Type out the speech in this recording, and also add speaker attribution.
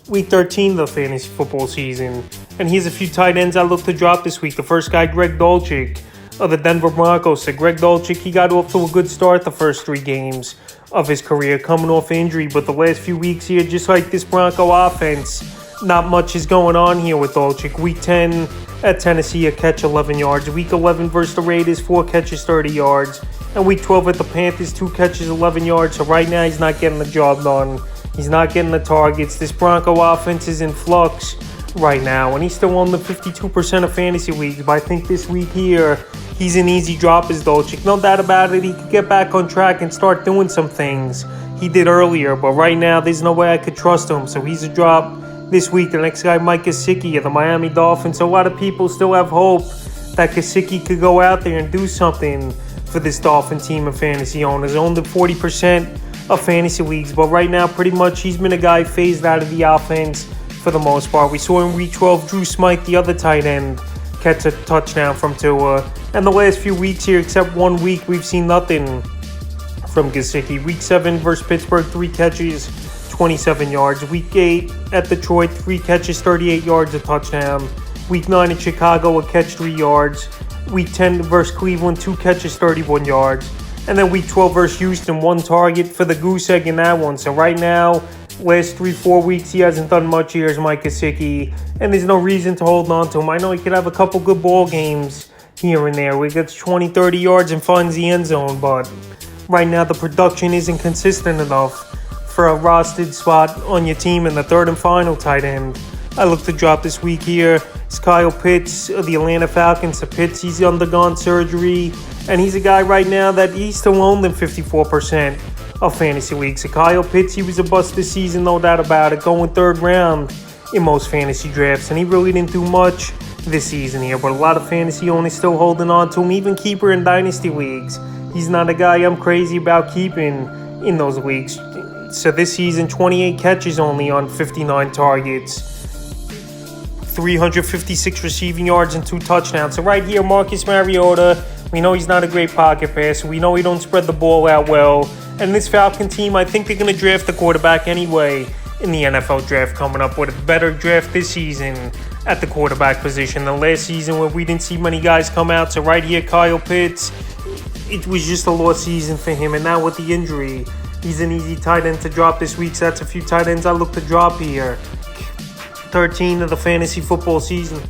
Speaker 1: Week 13 of the fantasy football season. And here's a few tight ends I look to drop this week. The first guy, Greg Dulcich of the Denver Broncos. So Greg Dulcich, he got off to a good start the first 3 games of his career, coming off injury. But the last few weeks here, just like this Bronco offense, not much is going on here with Dulcich. Week 10 at Tennessee, a catch, 11 yards. Week 11 versus the Raiders, 4 catches, 30 yards. And week 12 at the Panthers, 2 catches, 11 yards. So right now, he's not getting the job done. He's not getting the targets. This Bronco offense is in flux right now, and he's still on the 52% of fantasy leagues. But I think this week here, he's an easy drop as Dulcich. No doubt about it, he could get back on track and start doing some things he did earlier. But right now, there's no way I could trust him. So he's a drop this week. The next guy, Mike Gesicki of the Miami Dolphins. So a lot of people still have hope that Gesicki could go out there and do something for this Dolphin team of fantasy owners. Owned at 40% of fantasy leagues, but right now pretty much he's been a guy phased out of the offense for the most part. We saw in week 12 Drew Smythe, the other tight end, catch a touchdown from Tua, and the last few weeks here, except 1 week, we've seen nothing from Gesicki. Week 7 versus Pittsburgh, 3 catches, 27 yards. Week 8 at Detroit, 3 catches, 38 yards, a touchdown. Week 9 at Chicago, a catch, 3 yards. Week 10 versus Cleveland, 2 catches, 31 yards. And then week 12 versus Houston, 1 target for the goose egg in that one. So right now, last 3-4 weeks, he hasn't done much here as Mike Gesicki. And there's no reason to hold on to him. I know he could have a couple good ball games here and there. We gets 20, 30 yards and finds the end zone. But right now, the production isn't consistent enough for a rostered spot on your team in the third and final tight end I look to drop this week here is Kyle Pitts of the Atlanta Falcons. So Pitts, he's undergone surgery, and he's a guy right now that he's still owned in 54% of fantasy leagues. So Kyle Pitts, he was a bust this season, no doubt about it, going third round in most fantasy drafts, and he really didn't do much this season here, but a lot of fantasy owners still holding on to him, even keeper in dynasty leagues. He's not a guy I'm crazy about keeping in those leagues. So this season, 28 catches only on 59 targets, 356 receiving yards and 2 touchdowns. So right here, Marcus Mariota, we know he's not a great pocket passer. We know he don't spread the ball out well. And this Falcon team, I think they're going to draft the quarterback anyway in the NFL draft coming up, with a better draft this season at the quarterback position than last season, where we didn't see many guys come out. So right here, Kyle Pitts, it was just a lost season for him. And now with the injury, he's an easy tight end to drop this week. So that's a few tight ends I look to drop here. 13 of the fantasy football season.